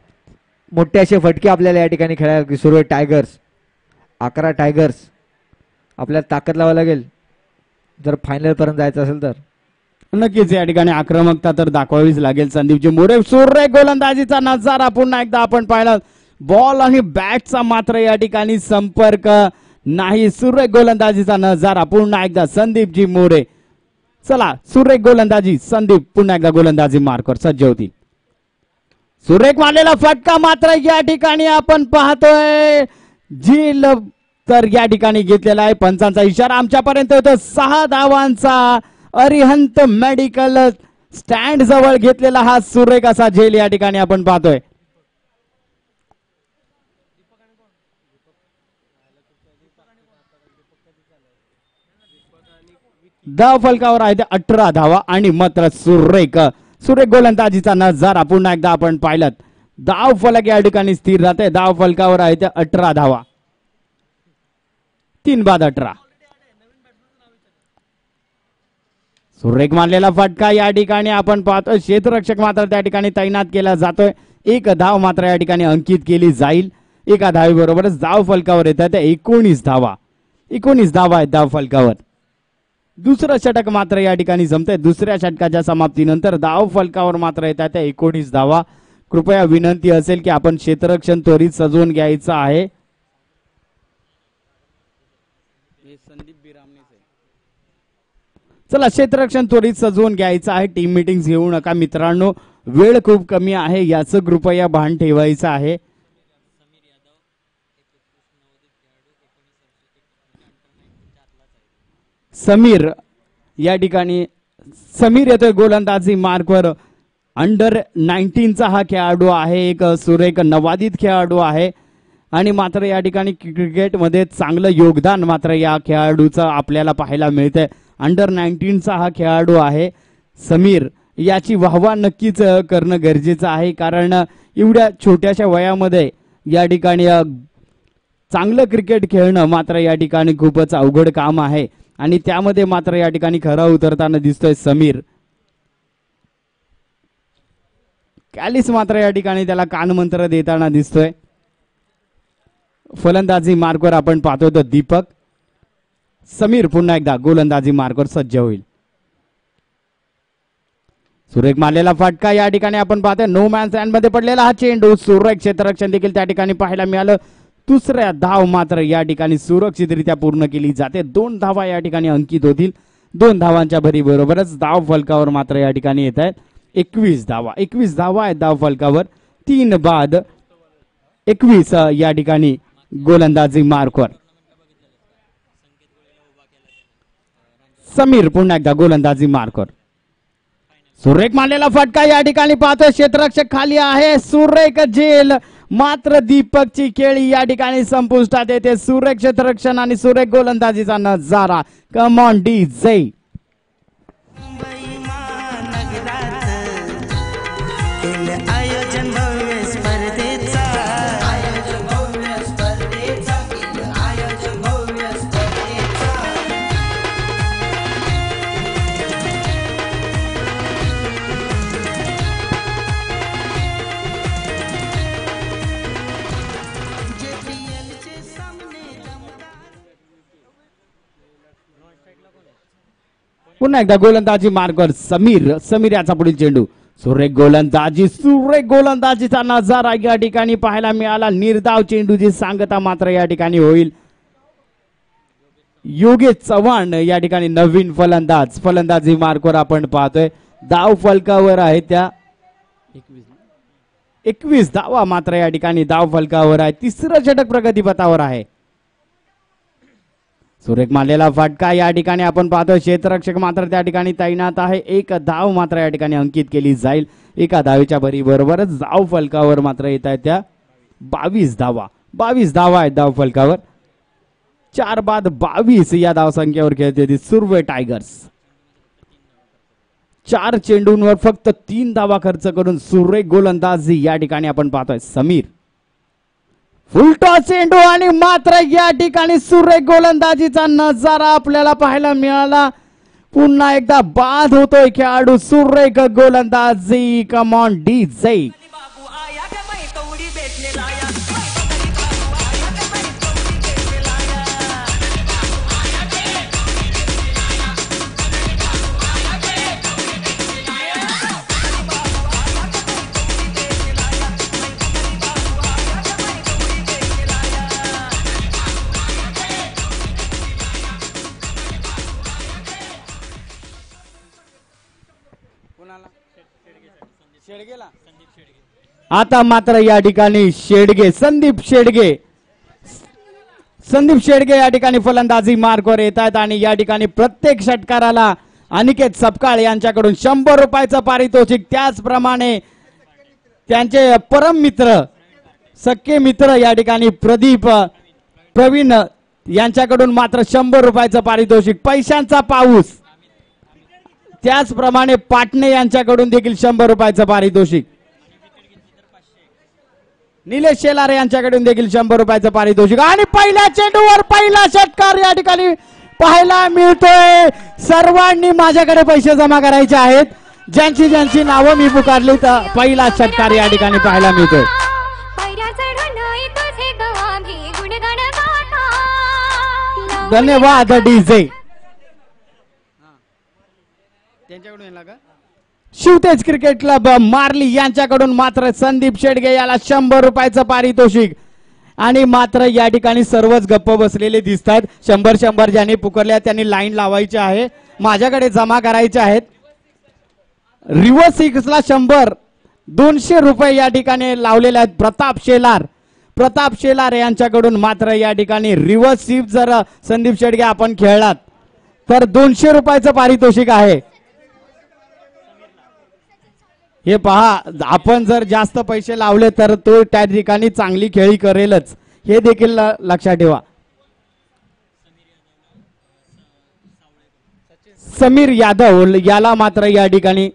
मोठे असे फटके आपल्याला या ठिकाणी खेळायला सुरू आहे. टायगर्स 11 टायगर्स आपल्याला ताकद लावावी लागेल जर फायनल पर्यंत जायचं असेल तर. नक्कीच या ठिकाणी आक्रमकता तर दाखवावीच लागेल. संदीपजी मोरे सुरेख गोलंदाजीचा नजारा पुन्हा एकदा आपण पाहिला. बॉल आणि बॅटचा मात्र या ठिकाणी संपर्क नाही. सुरेख गोलंदाजीचा नजारा पुन्हा एकदा संदीपजी मोरे. चला सुरेख गोलंदाजी. संदीप पुन्हा एकदा गोलंदाजी मार्कवर सज्ज होतील. सुरेख मारलेला फटका मात्र या ठिकाणी आपण पाहतोय झील तर या ठिकाणी घेतलेला आहे. पंचांचा इशारा आमच्यापर्यंत होतो. 6 धावांचा अरिहंत मेडिकल स्टँड जवळ घेतलेला हा सुरेख असा झेल या ठिकाणी आपण पाहतोय. धाव फलकावर आहे 18 धावा आणि मात्र सुरेख गोलंदाजीचा नजारा पुन्हा एकदा आपण पाहिलं. धाव फलक या ठिकाणी स्थिर राहते. धाव फलकावर आहे 18 धावा. 3 बाद 18. सुरेख मारलेला फटका या ठिकाणी आपण पाहतोय. क्षेत्ररक्षक मात्र त्या ठिकाणी तैनात केला जातोय. 1 धाव मात्र या ठिकाणी अंकित केली जाईल. 1 धावीबरोबरच धाव फलकावर येतात 19 धावा. 19 धावा आहेत धाव फलकावर. दुसरं षटक मात्र या ठिकाणी जमतंय. दुसऱ्या षटकाच्या समाप्तीनंतर धाव फलकावर मात्र येतात 19 धावा. कृपया विनंती असेल की आपण क्षेत्ररक्षण त्वरित सजवून घ्यायचं आहे. चला क्षेत्ररक्षण त्वरित सजवून घ्यायचं आहे. टीम मीटिंग घेऊ नका मित्रांनो, वेळ खूप कमी आहे याचं कृपया भान ठेवायचं आहे. समीर या ठिकाणी समीर येतोय गोलंदाजी मार्कवर. अंडर 19चा हा खेळाडू आहे, एक सुरेख नवादित खेळाडू आहे आणि मात्र या ठिकाणी क्रिकेटमध्ये चांगलं योगदान मात्र या खेळाडूचं आपल्याला पाहायला मिळतंय. अंडर 19चा हा खेळाडू आहे समीर. याची वाहवा नक्कीच करणं गरजेचं आहे, कारण एवढ्या छोट्याशा वयामध्ये या ठिकाणी चांगलं क्रिकेट खेळणं मात्र या ठिकाणी खूपच अवघड काम आहे आणि त्यामध्ये मात्र या ठिकाणी खरा उतरताना दिसतोय समीर. कॅलिस मात्र या ठिकाणी त्याला कानमंत्र देताना दिसतोय. फलंदाजी मार्कवर आपण पाहतोय तर दीपक. समीर पुन्हा एकदा गोलंदाजी मार्कवर सज्ज होईल. सुरेख मारलेला फटका या ठिकाणी आपण पाहतोय. नो मॅन स्टँड मध्ये पडलेला हा चेंडू. सुरेख क्षेत्ररक्षण देखील त्या ठिकाणी पाहायला मिळालं. दुसऱ्या धाव मात्र या ठिकाणी सुरक्षितरित्या पूर्ण केली जाते. 2 धावा या ठिकाणी अंकित होतील. 2 धावांच्या भरी बरोबरच धाव फलकावर मात्र या ठिकाणी येत आहेत 21 धावा. 21 धावा आहेत धाव फलकावर. 3 बाद 21 या ठिकाणी गोलंदाजी मार्कवर. समीर पुन्हा एकदा गोलंदाजी मार्कवर. सुरेख मारलेला फटका या ठिकाणी पाहतोय. क्षेत्ररक्षक खाली आहे. सुरेख झेल मात्र दीपकची खेळी या ठिकाणी संपुष्टात येते. सुरेख क्षेत्ररक्षण आणि सुरेख गोलंदाजीचा नजारा. Come on DJ. आयोजन भव्य स्पर्धेचा पुन्हा एकदा गोलंदाजी मार्कवर समीर. समीर याचा पुढील चेंडू. सुरेख गोलंदाजी. सुरेख गोलंदाजीचा नजारा या ठिकाणी पाहायला मिळाला. निर्धाव चेंडूची सांगता मात्र या ठिकाणी होईल. योगेश चव्हाण या ठिकाणी नवीन फलंदाज. फलंदाजी मार्कवर आपण पाहतोय. धाव फलकावर आहे त्या 21 धावा मात्र या ठिकाणी धाव फलकावर आहे. तिसरं षटक प्रगतीपथावर आहे. सुरेख मारलेला फटका या ठिकाणी आपण पाहतोय. क्षेत्ररक्षक मात्र त्या ठिकाणी तैनात आहे. 1 धाव मात्र या ठिकाणी अंकित केली जाईल. 1 धावेच्या भरी बरोबरच धाव फलकावर मात्र येत आहेत त्या 22 धावा. 22 धावा आहेत धाव फलकावर. 4 बाद 22 या धावसंख्येवर खेळते सुरवे टायगर्स. 4 चेंडूंवर फक्त 3 धावा खर्च करून सुरेख गोलंदाजी या ठिकाणी आपण पाहतोय समीर. फुलटॉस चेंडू आणि मात्र या ठिकाणी सुरेख गोलंदाजीचा नजारा आपल्याला पाहायला मिळाला. पुन्हा एकदा बाद होतोय खेळाडू. सुरेख गोलंदाजी. Come on DJ. आता मात्र या ठिकाणी शेडगे. संदीप शेडगे या ठिकाणी फलंदाजी मार्कवर येत आहेत आणि या ठिकाणी प्रत्येक षटकाराला अनिकेत सपकाळ यांच्याकडून 100 रुपयाचं पारितोषिक. त्याचप्रमाणे त्यांचे परम मित्र सख्खे मित्र या ठिकाणी प्रवीण यांच्याकडून मात्र 100 रुपयाचं पारितोषिक. पैशांचा पाऊस. त्याचप्रमाणे पाटणे यांच्याकडून देखील 100 रुपयाचं पारितोषिक. निलेश शेलार यांच्याकडून देखील 100 रुपयाचं पारितोषिक. आणि पहिल्या चेंडूवर पहिला षटकार या ठिकाणी पाहायला मिळतोय. सर्वांनी माझ्याकडे पैसे जमा करायचे आहेत. ज्यांची नावं मी पुकारली तर पहिला षटकार या ठिकाणी पाहायला मिळतोय. धन्यवाद DJ. Shivtej cricket club Marley यांच्याकडून मात्र संदीप शेडगे याला 100 रुपयाचं पारितोषिक. आणि मात्र या ठिकाणी सर्वच गप्प बसलेले दिसतात. 100 ज्यांनी पुकारल्या त्यांनी लाईन लावायची आहे, माझ्याकडे जमा करायचे आहेत. रिव्हर्स 6ला 100, 200 रुपये या ठिकाणी लावलेले आहेत. प्रताप शेलार यांच्याकडून मात्र या ठिकाणी रिव्हर्स 6 जर संदीप शेडगे आपण खेळलात तर 200 रुपयाचं पारितोषिक आहे. हे पहा, आपण जर जास्त पैसे लावले तर तो त्या ठिकाणी चांगली खेळी करेलच, हे देखील लक्षात ठेवा. समीर यादव याला मात्र या ठिकाणी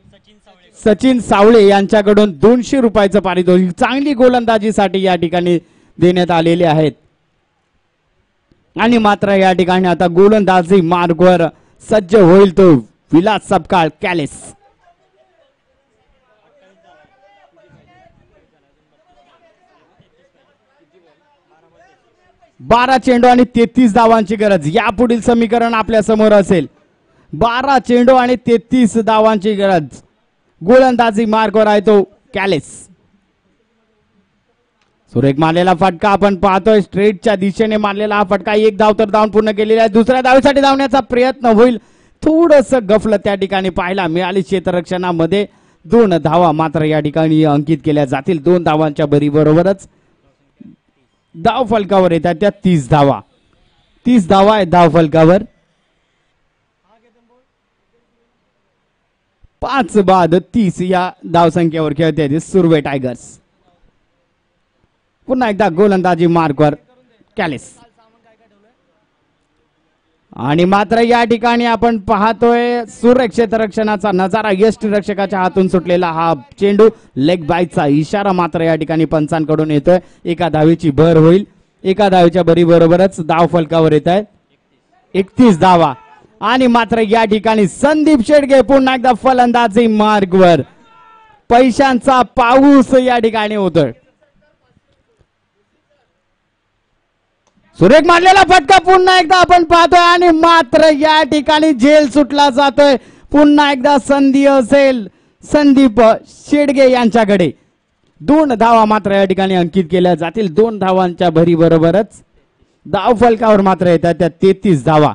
सचिन सावळे यांच्याकडून 200 रुपयाचं पारितोषिक चांगली गोलंदाजीसाठी या ठिकाणी देण्यात आलेले आहेत. आणि मात्र या ठिकाणी आता गोलंदाजी मार्गवर सज्ज होईल तो विलास सपकाळ कॅलिस. 12 चेंडू आणि 33 धावांची गरज. यापुढील समीकरण आपल्या समोर असेल. 12 चेंडू आणि 33 धावांची गरज. गोलंदाजी मार्गवर आहे तो कॅलिस. सुरेख मारलेला फटका आपण पाहतोय, स्ट्रेटच्या दिशेने मारलेला हा फटका. एक धाव तर धावून पूर्ण केलेला आहे. दुसऱ्या धावेसाठी धावण्याचा प्रयत्न होईल, थोडस गफल त्या ठिकाणी पाहायला मिळाली. क्षेत्ररक्षणामध्ये 2 धावा मात्र या ठिकाणी अंकित केल्या जातील. 2 धावांच्या बरोबरच धाव फलकावर येतात त्या 30 धावा. 30 धावा आहेत धाव फलकावर. 5 बाद 30 या धावसंख्येवर खेळते सुरवे टायगर्स. पुन्हा एकदा गोलंदाजी मार्कवर कॅलिस. आणि मात्र या ठिकाणी आपण पाहतोय सुरेख क्षेत्ररक्षणाचा नजारा. यष्टीरक्षकाच्या हातून सुटलेला हा चेंडू लेग बाईचा इशारा मात्र या ठिकाणी पंचांकडून येतोय. एका धावेची भर होईल. एका धावेच्या बरोबरच धाव फलकावर येत आहे 31 धावा. आणि मात्र या ठिकाणी संदीप शेडगे पुन्हा एकदा फलंदाजी मार्गवर. पैशांचा पाऊस या ठिकाणी होतोय. सुरेख मारलेला फटका पुन्हा एकदा आपण पाहतोय आणि मात्र या ठिकाणी झेल सुटला जातोय. पुन्हा एकदा संधी असेल संदीप शेडगे यांच्याकडे. 2 धावा मात्र या ठिकाणी अंकित केल्या जातील. 2 धावांच्या बरोबरच धाव फलकावर मात्र येतात त्या 33 धावा.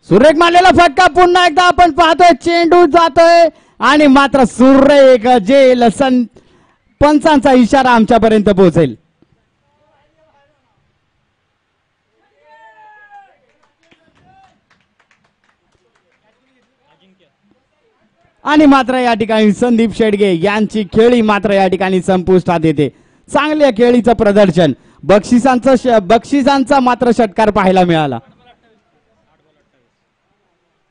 सुरेख मारलेला फटका पुन्हा एकदा आपण पाहतोय. चेंडू जातोय आणि मात्र सुरेख जेल पंचांचा इशारा आमच्यापर्यंत पोहोचेल. आणि मात्र या ठिकाणी संदीप शेडगे यांची खेळी मात्र या ठिकाणी संपुष्टात येते. चांगल्या खेळीचं प्रदर्शन. बक्षिसांचा मात्र षटकार पाहायला मिळाला.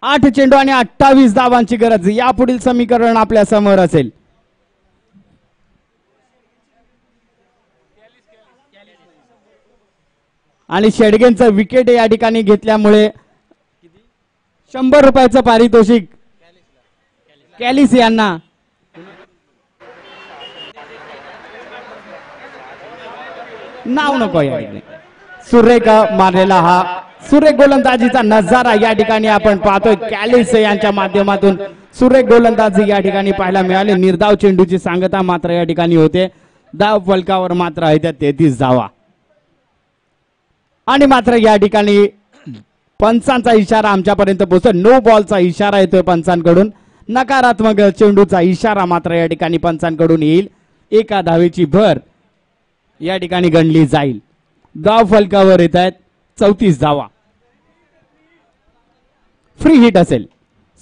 8 चेंडू आणि 28 धावांची गरज. यापुढील समीकरण आपल्या समोर असेल. आणि शेडगेंचं विकेट या ठिकाणी घेतल्यामुळे 100 रुपयाचं पारितोषिक कॅलिस यांना. नाव नको या ठिकाणी. सुरेख मारलेला हा सुरेख गोलंदाजीचा नजारा या ठिकाणी आपण पाहतोय. कॅलिस यांच्या माध्यमातून सुरेख गोलंदाजी या ठिकाणी पाहायला मिळाली. निर्धाव चेंडूची सांगता मात्र या ठिकाणी होते. धाव फलकावर मात्र आहे त्या 33 धावा. आणि मात्र या ठिकाणी पंचांचा इशारा आमच्यापर्यंत पोहोचतो. नो बॉलचा इशारा येतोय पंचांकडून. नकारात्मक चेंडूचा इशारा मात्र या ठिकाणी पंचांकडून येईल. एका धावेची भर या ठिकाणी गणली जाईल. धाव फलकावर येत आहेत 34 धावा. फ्री हिट असेल.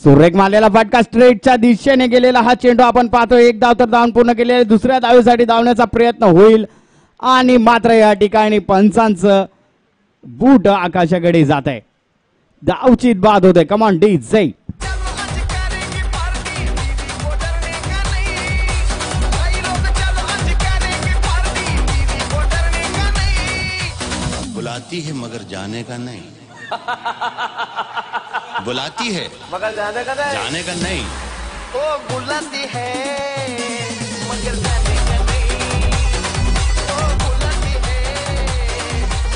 सुरेख मारलेला फटका स्ट्रेटच्या दिशेने गेलेला हा चेंडू आपण पाहतोय. 1 धाव तर धावून पूर्ण केलेला. दुसऱ्या धावेसाठी धावण्याचा प्रयत्न होईल आणि मात्र या ठिकाणी पंचांचं बूट आकाशाकडे जात आहे. धावचीत बाद होते. कमॉन डी जय. बुलाती है मगर जाने का नहीं. बुलाती है मगर जाने का नहीं. ओ बुलाती है मगर जाने का नहीं. ओ बुलाती है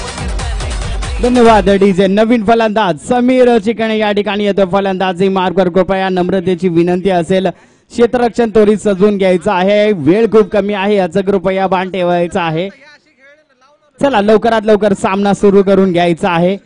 मगर जाने का नहीं. धन्यवाद डीजे. नवीन फलंदाज समीर चिकणे या ठिकाणी येतो फलंदाजी मार्कवर. कृपया नम्रतेची विनंती असेल, क्षेत्ररक्षण त्वरित सजवून घ्यायचं आहे, वेळ खूप कमी आहे याचं कृपया भान ठेवायचं आहे. चला लवकरात लवकर सामना सुरू करून घ्यायचा आहे.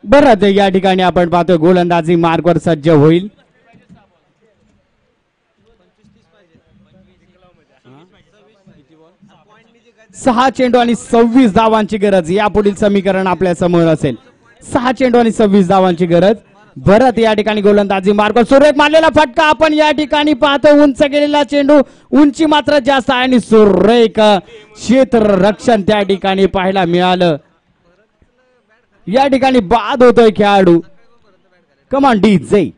बरं या ठिकाणी आपण पाहतोय गोलंदाजी मार्कवर सज्ज होईल. सहा चेंडू आणि 26 धावांची गरज. यापुढील समीकरण आपल्या समोर असेल. 6 चेंडू आणि 26 धावांची गरज. भरत या ठिकाणी गोलंदाजी मार्कवर. सुरेख मारलेला फटका आपण या ठिकाणी पाहतो. उंच गेलेला चेंडू, उंची मात्र जास्त आहे आणि सुरेख क्षेत्ररक्षण त्या ठिकाणी पाहायला मिळालं. या ठिकाणी बाद होतोय खेळाडू. कमान डीजे.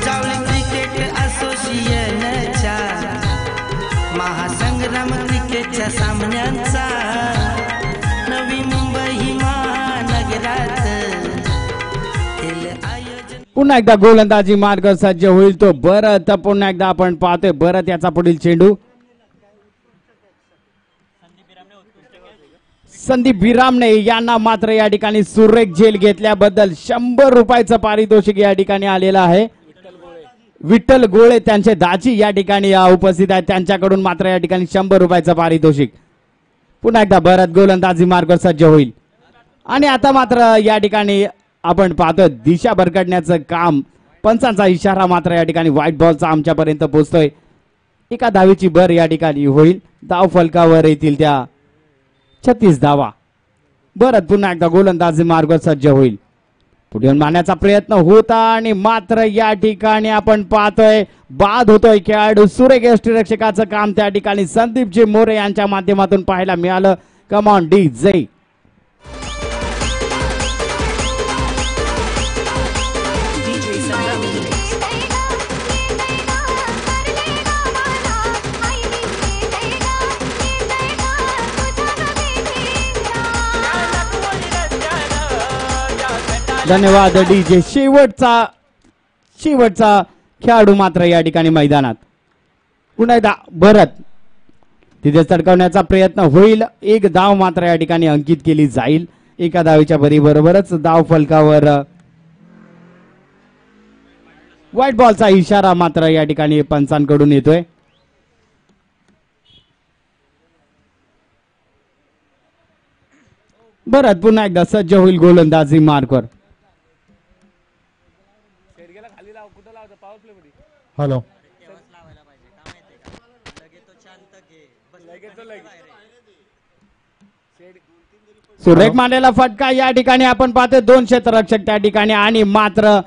जावली क्रिकेट असोसिएशनच्या महासंग्राम क्रिकेटच्या सामन्यांचा नवी मुंबई महानगरात पुन्हा एकदा गोलंदाजी मार्ग सज्ज होईल तो भरत. पुन्हा एकदा आपण पाहतोय भरत याचा पुढील चेंडू. संदीप बिरामणे यांना मात्र या ठिकाणी सुरेख झेल घेतल्याबद्दल 100 रुपयाचं पारितोषिक या ठिकाणी आलेलं आहे. विठ्ठल गोळे त्यांचे दाजी या ठिकाणी उपस्थित आहेत. त्यांच्याकडून मात्र या ठिकाणी 100 रुपयाचं पारितोषिक. पुन्हा एकदा भरत गोलंदाजी मार्ग सज्ज होईल. आणि आता मात्र या ठिकाणी आपण पाहतोय दिशा भरकटण्याचं काम. पंचांचा इशारा मात्र या ठिकाणी व्हाईट बॉलचा आमच्यापर्यंत पोहोचतोय. एका धावेची भर या ठिकाणी होईल. धाव फलकावर येतील त्या 36 धावा. भरत पुन्हा एकदा गोलंदाजी मार्ग सज्ज होईल. पुढे मारण्याचा प्रयत्न होता आणि मात्र या ठिकाणी आपण पाहतोय बाद होतोय खेळाडू. सुरेख यष्टीरक्षकाचं काम त्या ठिकाणी संदीपजी मोरे यांच्या माध्यमातून पाहायला मिळालं. Come on DJ. धन्यवाद डीजे. शेवटचा खेळाडू मात्र या ठिकाणी मैदानात. पुन्हा एकदा भरत तिथे चढकवण्याचा प्रयत्न होईल. एक धाव मात्र या ठिकाणी अंकित केली जाईल. एका धावेच्या बरोबरच धाव फलकावर व्हाईट बॉलचा इशारा मात्र या ठिकाणी पंचांकडून येतोय. भरत पुन्हा एकदा सज्ज होईल गोलंदाजी मार्कवर. हॅलो सुरेख मारलेला फटका या ठिकाणी आपण पाहतोय. 2 क्षेत्ररक्षक त्या ठिकाणी आणि मात्र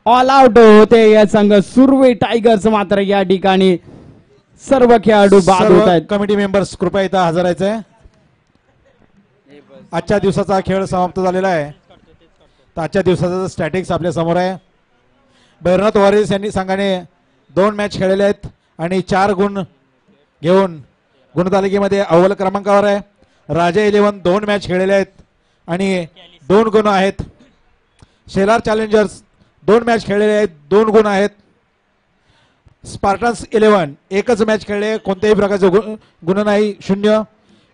ऑल आउट होते या संघ सुरवे टायगर्स. मात्र या ठिकाणी सर्व खेळाडू बाद होत आहेत. कमिटी मेंबर्स कृपया इथं हजर राहायचंय. आजच्या दिवसाचा खेळ समाप्त झालेला आहे. तर आजच्या दिवसाचा स्टॅटिक्स आपल्या समोर आहे. भैरनाथ वॉरियर्स यांनी संघाने 2 मॅच खेळलेले आहेत आणि 4 गुण घेऊन गुणतालिकेमध्ये अव्वल क्रमांकावर आहे. राजा 11 2 मॅच खेळलेले आहेत आणि 2 गुण आहेत. शेलार चॅलेंजर्स 2 मॅच खेळलेले आहेत, 2 गुण आहेत. स्पार्टन्स 11 एकच मॅच खेळले, कोणत्याही प्रकारचे गुण नाही, 0.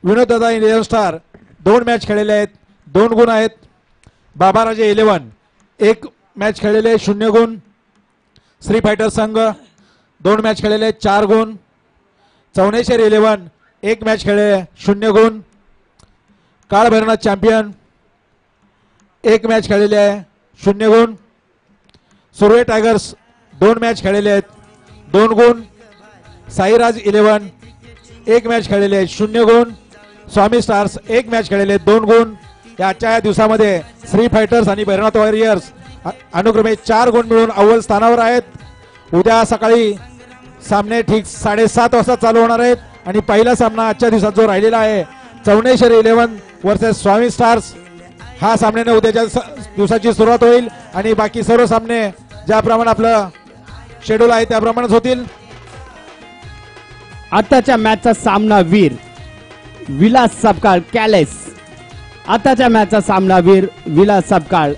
विनोददादा 11 स्टार 2 मॅच खेळलेले आहेत, 2 गुण आहेत. बाबाराजे 11 1 मॅच खेळलेले, 0 गुण. श्री फायटर संघ 2 मॅच खेळलेले, 4 गुण. चौनेश्वर 11 1 मॅच खेळले, 0 गुण. काळ भैरवनाथ चॅम्पियन 1 मॅच खेळलेले आहे, 0 गुण. सुरवे टायगर्स 2 मॅच खेळलेले आहेत, 2 गुण. साईराज 11 1 मॅच खेळलेले आहे, 0 गुण. स्वामी स्टार्स 1 मॅच खेळलेले, 2 गुण. या आजच्या दिवसामध्ये श्री फायटर्स आणि भैरवनाथ वॉरियर्स अनुक्रमे 4 गुण मिळून अव्वल स्थानावर आहेत. उद्या सकाळी सामने ठीक 7:30 वाजता चालू होणार आहेत आणि पहिला सामना आजच्या दिवसात जो राहिलेला आहे चौनेश्वर 11 वर्सेस स्वामी स्टार्स, हा सामन्याने उद्याच्या दिवसाची सुरुवात होईल आणि बाकी सर्व सामने ज्याप्रमाणे आपलं शेड्यूल आहे त्याप्रमाणेच होतील. आताच्या मॅचचा सामनावीर विलास सपकाळ कॅलेस. आताच्या मॅचचा सामनावीर विलास सपकाळ.